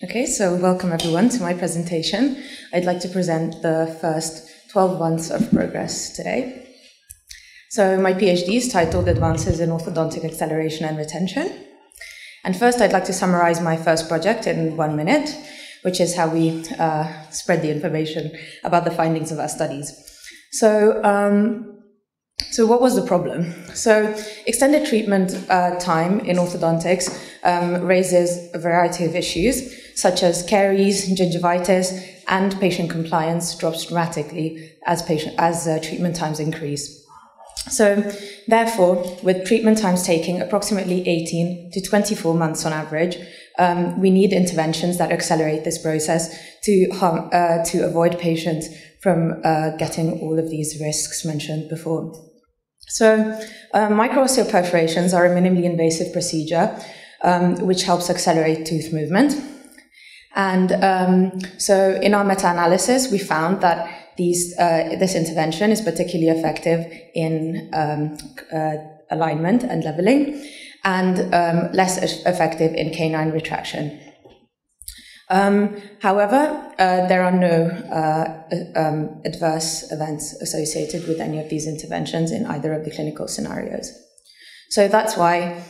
Okay, so welcome everyone to my presentation. I'd like to present the first 12 months of progress today. So my PhD is titled Advances in Orthodontic Acceleration and Retention. And first I'd like to summarize my first project in 1 minute, which is how we spread the information about the findings of our studies. So what was the problem? So extended treatment time in orthodontics raises a variety of issues, such as caries, gingivitis, and patient compliance drops dramatically as treatment times increase. So therefore, with treatment times taking approximately 18 to 24 months on average, we need interventions that accelerate this process to avoid patients from getting all of these risks mentioned before. So micro-osteoperforations are a minimally invasive procedure which helps accelerate tooth movement. And so in our meta-analysis, we found that this intervention is particularly effective in alignment and leveling, and less effective in canine retraction. However, there are no adverse events associated with any of these interventions in either of the clinical scenarios. So that's why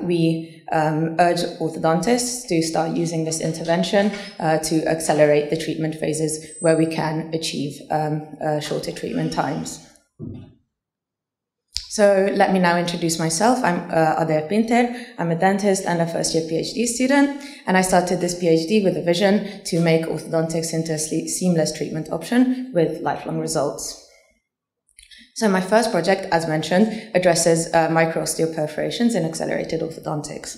we urge orthodontists to start using this intervention to accelerate the treatment phases where we can achieve shorter treatment times. So let me now introduce myself. I'm Adél Pintér. I'm a dentist and a first-year PhD student, and I started this PhD with a vision to make orthodontics into a seamless treatment option with lifelong results. So my first project, as mentioned, addresses micro-osteoperforations in accelerated orthodontics.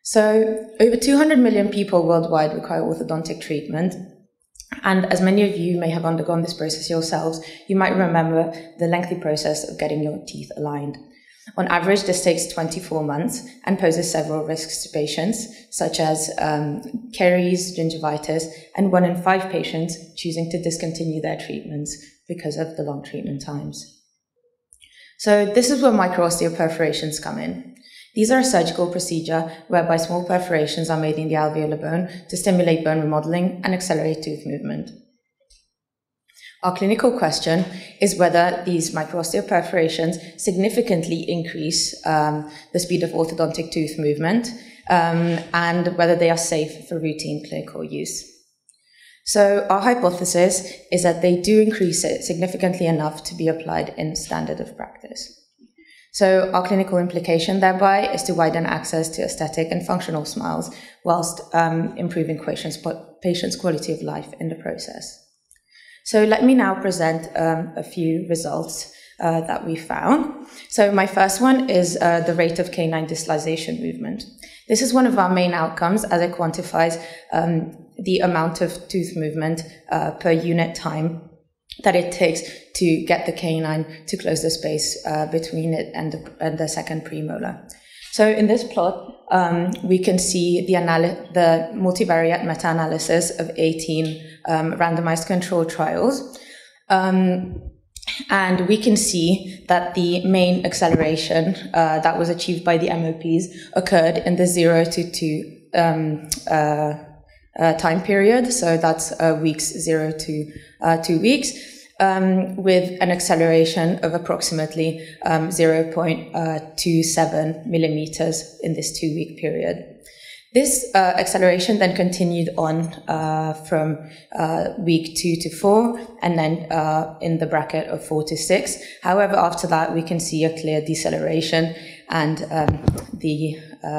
So over 200 million people worldwide require orthodontic treatment. And as many of you may have undergone this process yourselves, you might remember the lengthy process of getting your teeth aligned. On average, this takes 24 months and poses several risks to patients, such as caries, gingivitis, and 1 in 5 patients choosing to discontinue their treatments because of the long treatment times. So this is where micro-osteoperforations come in. These are a surgical procedure whereby small perforations are made in the alveolar bone to stimulate bone remodeling and accelerate tooth movement. Our clinical question is whether these micro-osteoperforations significantly increase the speed of orthodontic tooth movement and whether they are safe for routine clinical use. So our hypothesis is that they do increase it significantly enough to be applied in standard of practice. So our clinical implication thereby is to widen access to aesthetic and functional smiles whilst improving patients' quality of life in the process. So let me now present a few results that we found. So my first one is the rate of canine distalization movement. This is one of our main outcomes as it quantifies the amount of tooth movement per unit time that it takes to get the canine to close the space between it and the second premolar. So in this plot, we can see the multivariate meta-analysis of 18 randomized controlled trials. And we can see that the main acceleration that was achieved by the MOPs occurred in the 0 to 2 time period, so that's weeks 0 to 2 weeks, with an acceleration of approximately 0.27 millimeters in this 2-week period. This acceleration then continued on from week 2 to 4, and then in the bracket of 4 to 6. However, after that, we can see a clear deceleration and the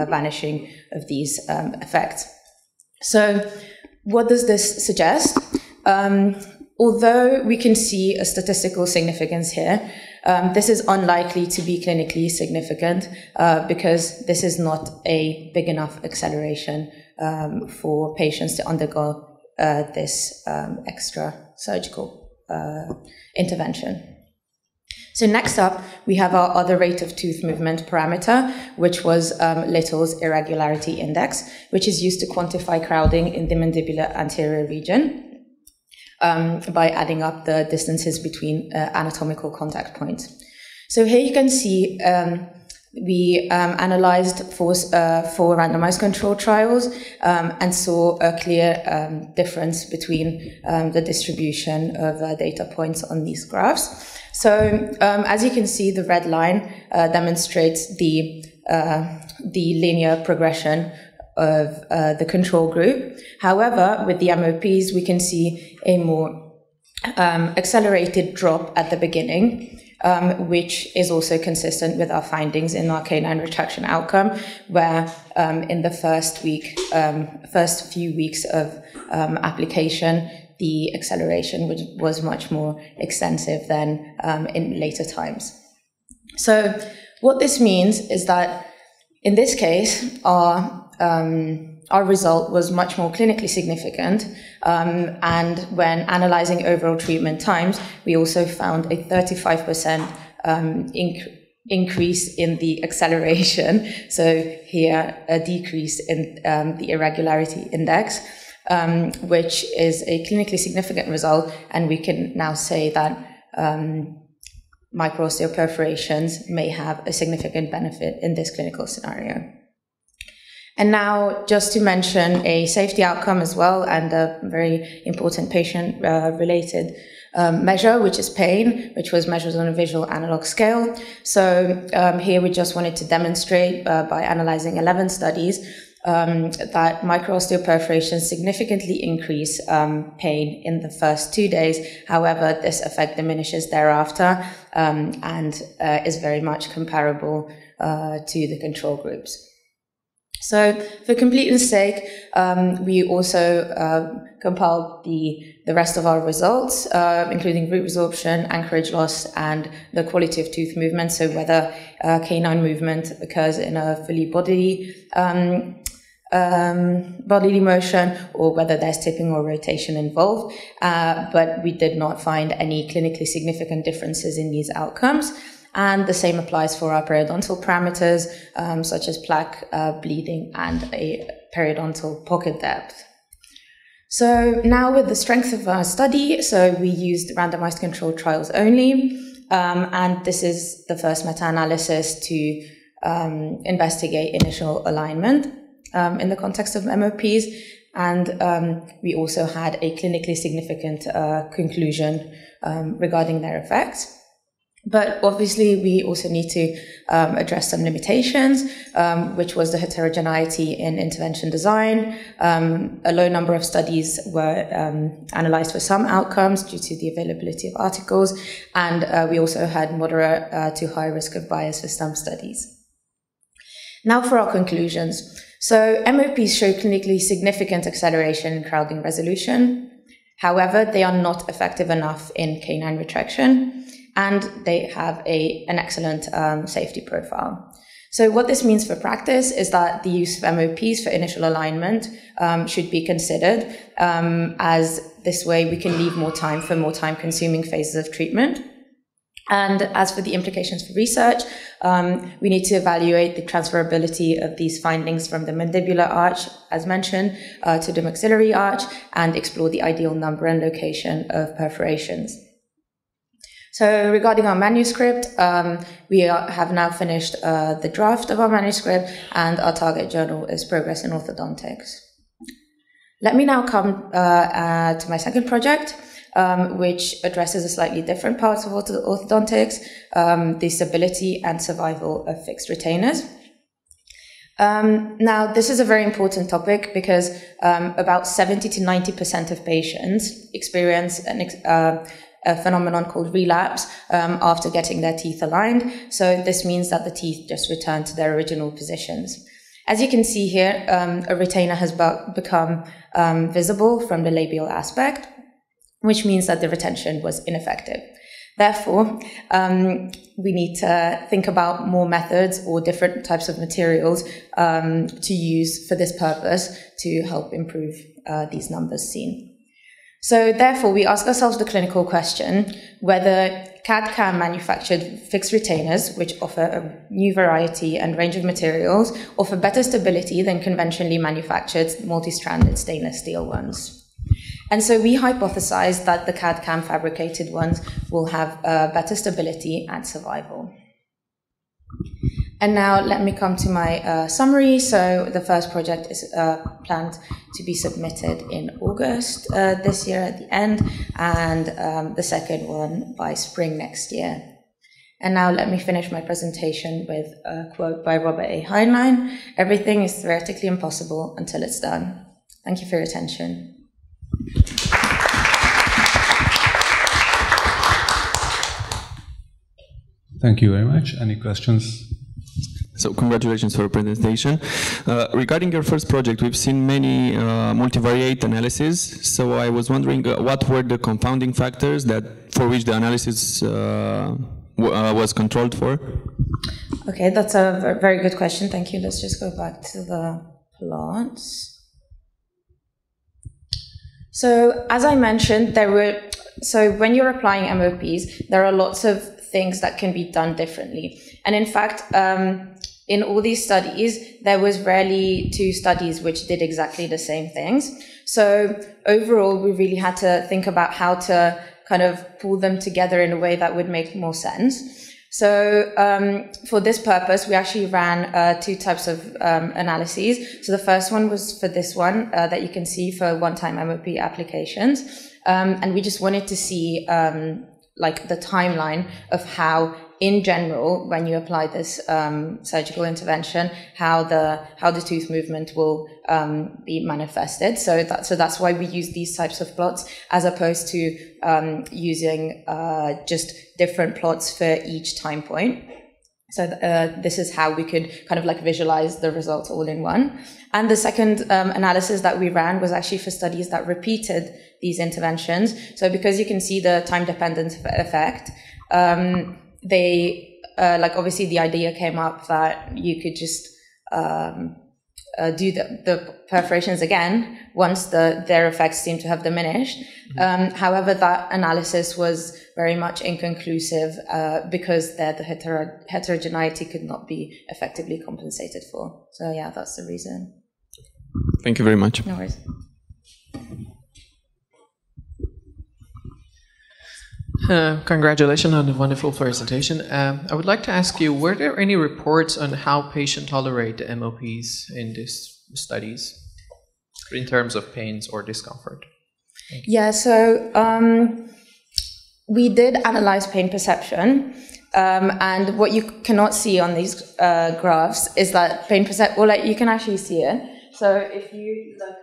vanishing of these effects. So what does this suggest? Although we can see a statistical significance here, this is unlikely to be clinically significant because this is not a big enough acceleration for patients to undergo this extra surgical intervention. So next up, we have our other rate of tooth movement parameter, which was Little's irregularity index, which is used to quantify crowding in the mandibular anterior region by adding up the distances between anatomical contact points. So here you can see we analyzed four randomized controlled trials and saw a clear difference between the distribution of data points on these graphs. So as you can see, the red line demonstrates the linear progression of the control group. However, with the MOPs, we can see a more accelerated drop at the beginning, which is also consistent with our findings in our canine retraction outcome, where in the first few weeks of application, the acceleration was much more extensive than in later times. So what this means is that in this case, our result was much more clinically significant, and when analyzing overall treatment times, we also found a 35% increase in the acceleration. So here, a decrease in the irregularity index, which is a clinically significant result, and we can now say that micro-osteoperforations may have a significant benefit in this clinical scenario. And now, just to mention a safety outcome as well, and a very important patient-related measure, which is pain, which was measured on a visual analog scale. So here we just wanted to demonstrate by analyzing 11 studies that micro-osteoperforations significantly increase pain in the first 2 days. However, this effect diminishes thereafter and is very much comparable to the control groups. So, for completeness' sake, we also compiled the rest of our results, including root resorption, anchorage loss, and the quality of tooth movement. So, whether canine movement occurs in a fully bodily motion, or whether there's tipping or rotation involved. But we did not find any clinically significant differences in these outcomes. And the same applies for our periodontal parameters, such as plaque, bleeding, and a periodontal pocket depth. So now with the strength of our study, so we used randomized controlled trials only, and this is the first meta-analysis to investigate initial alignment in the context of MOPs, and we also had a clinically significant conclusion regarding their effects. But obviously, we also need to address some limitations, which was the heterogeneity in intervention design. A low number of studies were analyzed for some outcomes due to the availability of articles, and we also had moderate to high risk of bias for some studies. Now for our conclusions. So MOPs show clinically significant acceleration in crowding resolution. However, they are not effective enough in canine retraction, and they have an excellent safety profile. So what this means for practice is that the use of MOPs for initial alignment should be considered, as this way we can leave more time for more time-consuming phases of treatment. And as for the implications for research, we need to evaluate the transferability of these findings from the mandibular arch, as mentioned, to the maxillary arch, and explore the ideal number and location of perforations. So regarding our manuscript, we have now finished the draft of our manuscript, and our target journal is Progress in Orthodontics. Let me now come to my second project, which addresses a slightly different part of orthodontics, the stability and survival of fixed retainers. Now, this is a very important topic because about 70 to 90% of patients experience a phenomenon called relapse after getting their teeth aligned. So this means that the teeth just return to their original positions. As you can see here, a retainer has become visible from the labial aspect, which means that the retention was ineffective. Therefore, we need to think about more methods or different types of materials to use for this purpose to help improve these numbers seen. So therefore, we ask ourselves the clinical question whether CAD/CAM manufactured fixed retainers, which offer a new variety and range of materials, offer better stability than conventionally manufactured multi-stranded stainless steel ones. And so we hypothesized that the CAD/CAM fabricated ones will have better stability and survival. And now let me come to my summary. So the first project is planned to be submitted in August this year at the end, and the second one by spring next year. And now let me finish my presentation with a quote by Robert A. Heinlein: "Everything is theoretically impossible until it's done." Thank you for your attention. Thank you very much. Any questions? So congratulations for the presentation. Regarding your first project, we've seen many multivariate analyses. So I was wondering what were the confounding factors for which the analysis was controlled for? Okay, that's a very good question. Thank you. Let's just go back to the plots. So as I mentioned, when you're applying MOPs, there are lots of things that can be done differently. And in fact, in all these studies, there was rarely two studies which did exactly the same things. So overall, we really had to think about how to kind of pull them together in a way that would make more sense. So for this purpose, we actually ran two types of analyses. So the first one was for this one that you can see for one-time MOP applications. And we just wanted to see like the timeline of how, in general, when you apply this surgical intervention, how the tooth movement will be manifested. So that's why we use these types of plots as opposed to using just different plots for each time point. So this is how we could kind of like visualize the results all in one. And the second analysis that we ran was actually for studies that repeated these interventions. So because you can see the time-dependent effect, like obviously the idea came up that you could just do the perforations again once their effects seem to have diminished. However, that analysis was very much inconclusive because the heterogeneity could not be effectively compensated for. So yeah, that's the reason. Thank you very much. No worries. Congratulations on the wonderful presentation. I would like to ask you, were there any reports on how patients tolerate the MOPs in these studies in terms of pains or discomfort? Yeah, so we did analyze pain perception, and what you cannot see on these graphs is that pain perception, well, like you can actually see it. So if you look at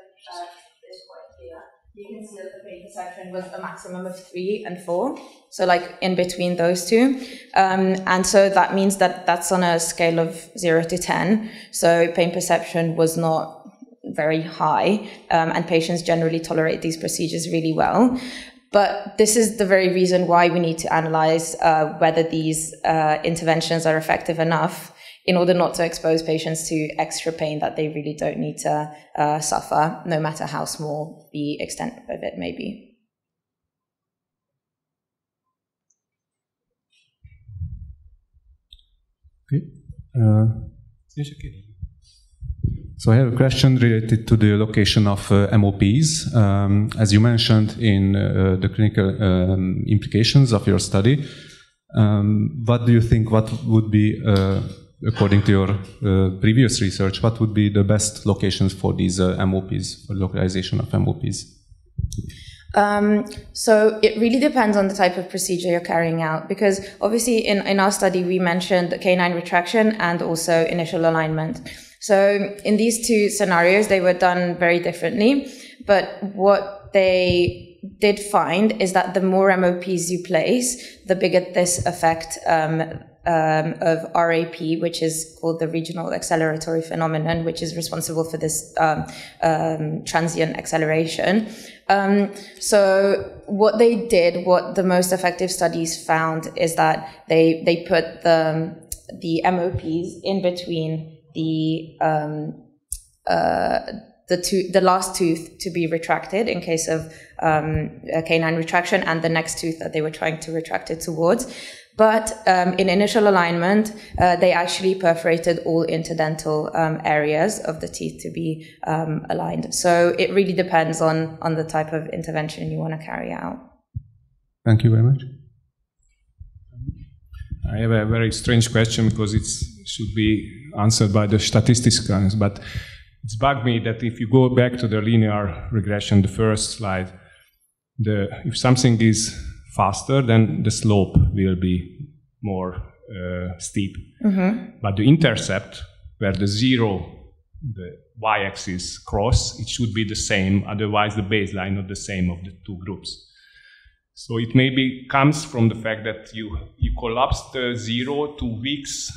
this point here, you can see that the pain perception was a maximum of 3 and 4. So like in between those two. And so that means that that's on a scale of 0 to 10. So pain perception was not very high, and patients generally tolerate these procedures really well. But this is the very reason why we need to analyze whether these interventions are effective enough in order not to expose patients to extra pain that they really don't need to suffer, no matter how small the extent of it may be. Okay. Yes, okay. So I have a question related to the location of MOPs. As you mentioned in the clinical implications of your study, what do you think, what would be, according to your previous research, what would be the best locations for these MOPs, for localization of MOPs? So it really depends on the type of procedure you're carrying out, because obviously in our study we mentioned the canine retraction and also initial alignment. So in these two scenarios they were done very differently, but what they did find is that the more MOPs you place, the bigger this effect of RAP, which is called the regional acceleratory phenomenon, which is responsible for this transient acceleration. So what they did, what the most effective studies found, is that they put the MOPs in between the last tooth to be retracted in case of a canine retraction and the next tooth that they were trying to retract it towards. But in initial alignment, they actually perforated all interdental areas of the teeth to be aligned. So it really depends on the type of intervention you want to carry out. Thank you very much. I have a very strange question because it's should be answered by the statisticians, but it's bugged me that if you go back to the linear regression, the first slide, if something is faster, then the slope will be more steep. But the intercept, where the y-axis cross, it should be the same, otherwise the baseline not the same of the two groups. So it maybe comes from the fact that you collapse the 0 to weeks,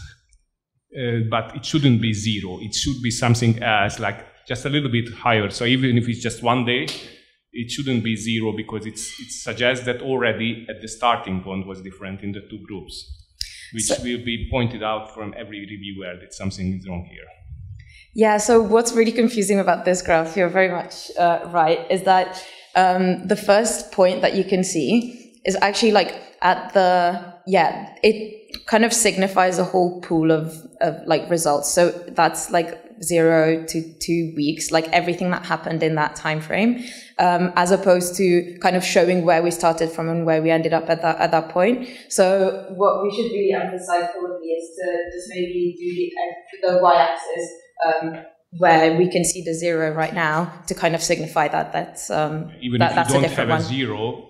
but it shouldn't be 0. It should be something else, like just a little bit higher. So even if it's just 1 day, it shouldn't be 0 because it suggests that already at the starting point was different in the two groups, which will be pointed out from every reviewer that something is wrong here. Yeah, so what's really confusing about this graph, you're very much right, is that the first point that you can see is actually like at the, it kind of signifies a whole pool of like results. So that's like 0 to 2 weeks, like everything that happened in that time frame, as opposed to kind of showing where we started from and where we ended up at that point. So what we should really emphasize probably is to just maybe do the y-axis where we can see the 0 right now to kind of signify that that's even if you don't have a 0,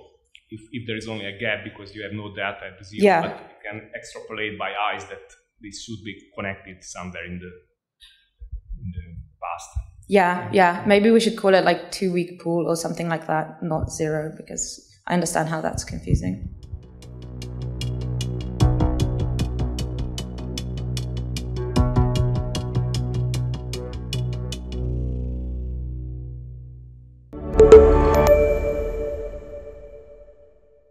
if there is only a gap because you have no data at the 0, but you can extrapolate by eyes that this should be connected somewhere in the past. Yeah. Maybe we should call it like 2-week pool or something like that, not 0, because I understand how that's confusing.